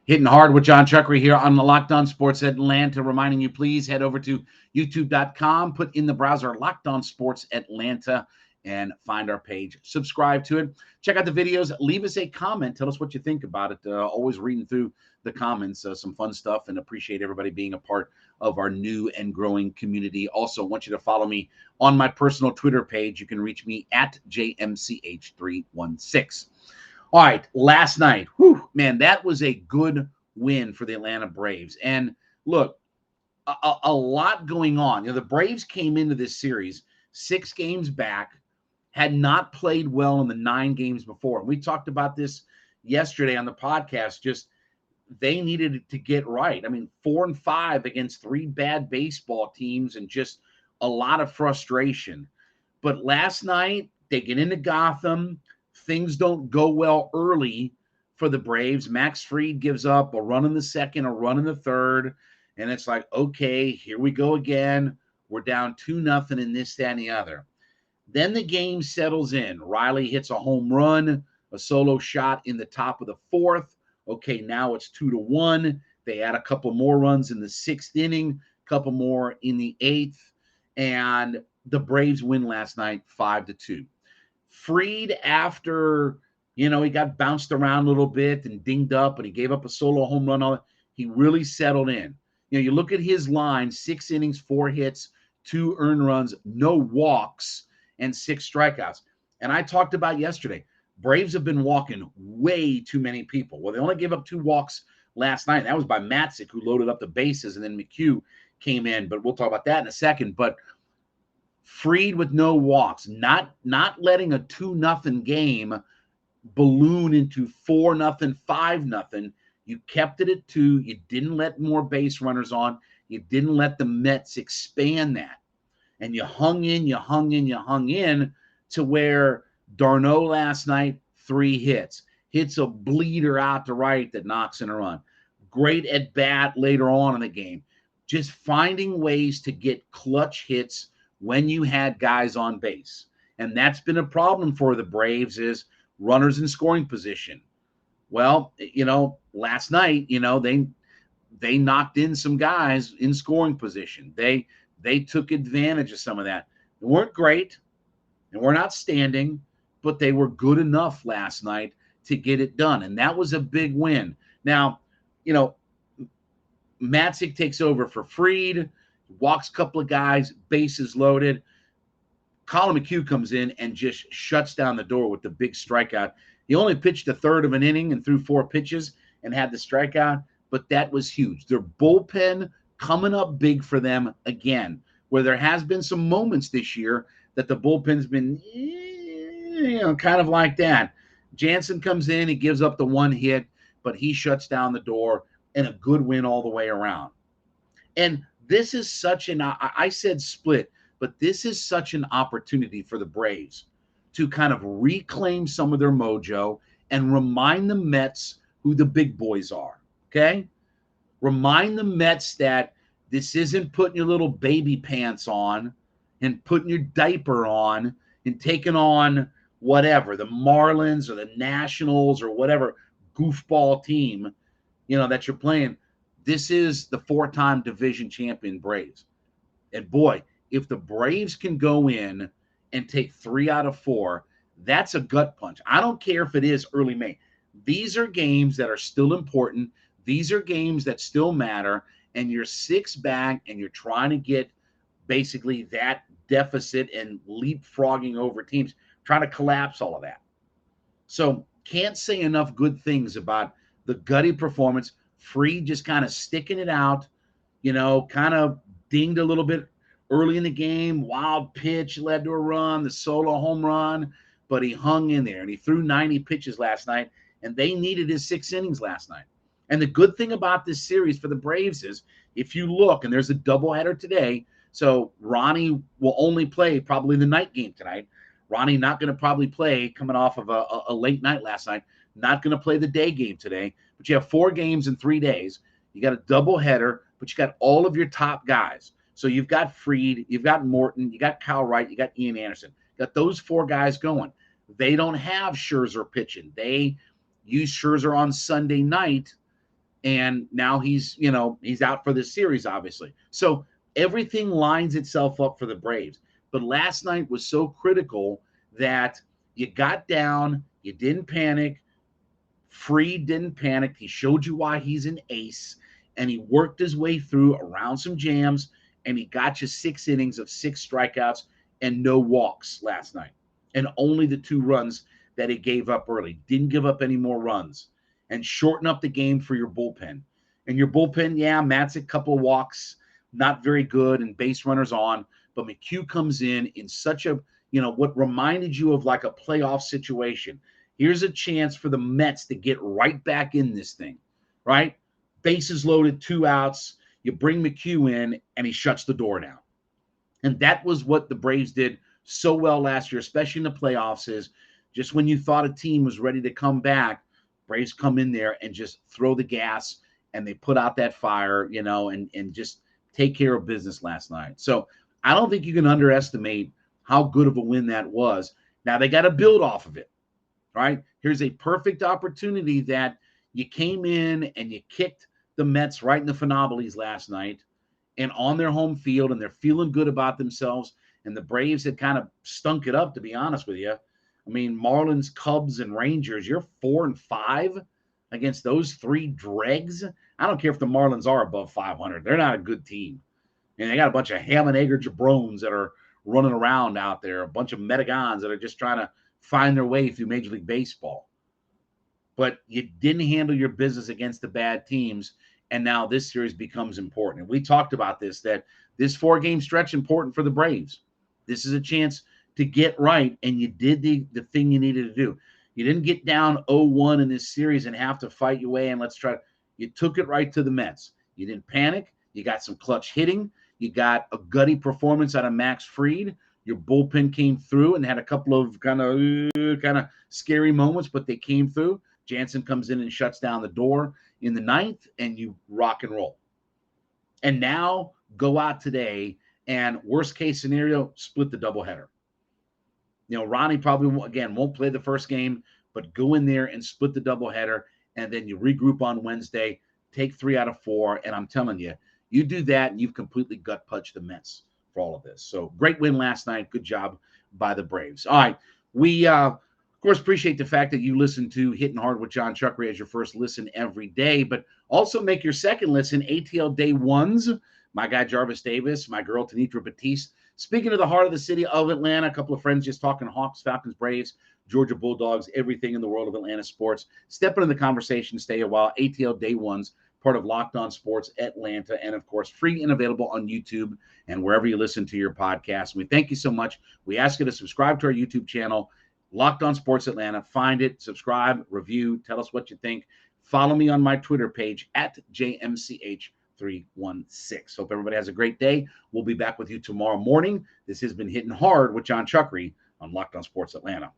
Hitting hard with Jon Chuckery here on the Locked On Sports Atlanta, reminding you, please head over to youtube.com, put in the browser Locked On Sports Atlanta, and find our page. Subscribe to it. Check out the videos. Leave us a comment. Tell us what you think about it. Always reading through the comments, some fun stuff, and appreciate everybody being a part of our new and growing community. Also, want you to follow me on my personal Twitter page. You can reach me at JMCH316. All right, last night, man, that was a good win for the Atlanta Braves. And look, a lot going on. The Braves came into this series 6 games back, had not played well in the 9 games before. We talked about this yesterday on the podcast. Just they needed to get right. I mean, 4-5 against 3 bad baseball teams and just a lot of frustration. But last night, they get into Gotham. Things don't go well early for the Braves. Max Fried gives up a run in the second, a run in the third, and it's like, okay, here we go again. We're down 2-0 in this, that, and the other. Then the game settles in. Riley hits a home run, a solo shot in the top of the 4th. Okay, now it's 2-1. They add a couple more runs in the 6th inning, a couple more in the 8th, and the Braves win last night 5-2. Fried, after, he got bounced around a little bit and dinged up, and he gave up a solo home run. He really settled in. You look at his line, 6 innings, 4 hits, 2 earned runs, no walks, and 6 strikeouts. And I talked about yesterday, Braves have been walking way too many people. Well, they only gave up 2 walks last night. That was by Matzik, who loaded up the bases, and then McHugh came in. But we'll talk about that in a second. But Fried with no walks, not letting a 2-0 game balloon into 4-0, 5-0. You kept it at 2. You didn't let more base runners on. You didn't let the Mets expand that. And you hung in to where d'Arnaud last night, 3 hits. Hits a bleeder out to right that knocks in a run. Great at bat later on in the game. Just finding ways to get clutch hits when you had guys on base. And that's been a problem for the Braves, is runners in scoring position. Well, last night, they knocked in some guys in scoring position. They took advantage of some of that. They weren't great and weren't outstanding, but they were good enough last night to get it done. And that was a big win. Now, Matzik takes over for Fried, walks a couple of guys, bases loaded. Colin McHugh comes in and just shuts down the door with the big strikeout. He only pitched a third of an inning and threw 4 pitches and had the strikeout, but that was huge. Their bullpen coming up big for them again, where there has been some moments this year that the bullpen's been, kind of like that. Jansen comes in, he gives up the 1 hit, but he shuts down the door, and a good win all the way around. And this is such I said split, but this is such an opportunity for the Braves to kind of reclaim some of their mojo and remind the Mets who the big boys are, okay? Remind the Mets that this isn't putting your little baby pants on and putting your diaper on and taking on whatever, the Marlins or the Nationals or whatever goofball team, that you're playing. This is the 4-time division champion Braves. And boy, if the Braves can go in and take 3 out of 4, that's a gut punch. I don't care if it is early May. These are games that are still important. These are games that still matter. And you're 6 back and you're trying to get basically that deficit and leapfrogging over teams, trying to collapse all of that. So can't say enough good things about the gutty performance. Fried just kind of sticking it out, kind of dinged a little bit early in the game. Wild pitch led to a run, the solo home run, but he hung in there and he threw 90 pitches last night, and they needed his 6 innings last night. And the good thing about this series for the Braves is, if you look, and there's a doubleheader today, so Ronnie will only play probably the night game tonight. Ronnie not going to probably play coming off of a late night last night, not going to play the day game today. But you have 4 games in 3 days. You got a doubleheader, but you got all of your top guys. So you've got Fried, you've got Morton, you got Kyle Wright, you got Ian Anderson. You got those 4 guys going. They don't have Scherzer pitching. They use Scherzer on Sunday night And now he's out for this series, obviously. So everything lines itself up for the Braves. But last night was so critical that you got down, you didn't panic. Fried didn't panic. He showed you why he's an ace, and he worked his way through around some jams, and he got you 6 innings of 6 strikeouts and no walks last night. And only the 2 runs that he gave up early. Didn't give up any more runs and shorten up the game for your bullpen. And your bullpen, yeah, Matt's a couple of walks, not very good, and base runners on. But McHugh comes in such a, what reminded you of like a playoff situation. Here's a chance for the Mets to get right back in this thing, right? Bases loaded, 2 outs. You bring McHugh in, and he shuts the door down. And that was what the Braves did so well last year, especially in the playoffs, is just when you thought a team was ready to come back, Braves come in there and just throw the gas, and they put out that fire, and just take care of business last night. So I don't think you can underestimate how good of a win that was. Now they got to build off of it. Right? Here's a perfect opportunity that you came in and you kicked the Mets right in the finales last night and on their home field, and they're feeling good about themselves. And the Braves had kind of stunk it up, to be honest with you. I mean, Marlins, Cubs, and Rangers, you're 4-5 against those 3 dregs. I don't care if the Marlins are above 500. They're not a good team. And they got a bunch of ham and egger jabrones that are running around out there, a bunch of Metagons that are just trying to find their way through Major League Baseball. But you didn't handle your business against the bad teams, and now this series becomes important. And we talked about this, that this 4-game stretch important for the Braves. This is a chance to get right, and you did the thing you needed to do. You didn't get down 0-1 in this series and have to fight your way, and you took it right to the Mets. You didn't panic. You got some clutch hitting. You got a gutty performance out of Max Fried. Your bullpen came through and had a couple of kind of scary moments, but they came through. Jansen comes in and shuts down the door in the 9th, and you rock and roll. And now go out today and, worst case scenario, split the doubleheader. Ronnie probably, again, won't play the first game, but go in there and split the doubleheader, and then you regroup on Wednesday, take 3 out of 4, and I'm telling you, you do that, and you've completely gut-punched the Mets for all of this. So great win last night. Good job by the Braves. All right. We, of course, appreciate the fact that you listen to Hittin' Hard with Jon Chuckery as your first listen every day, but also make your second listen ATL Day Ones. My guy Jarvis Davis, my girl Tanitra Batiste. Speaking of the heart of the city of Atlanta, a couple of friends just talking Hawks, Falcons, Braves, Georgia Bulldogs, everything in the world of Atlanta sports. Step into the conversation, stay a while. ATL Day Ones, part of Locked On Sports Atlanta, and of course, free and available on YouTube and wherever you listen to your podcast. And we thank you so much. We ask you to subscribe to our YouTube channel, Locked On Sports Atlanta. Find it, subscribe, review, tell us what you think. Follow me on my Twitter page at JMCH316. Hope everybody has a great day. We'll be back with you tomorrow morning. This has been Hittin' Hard with Jon Chuckery on Locked On Sports Atlanta.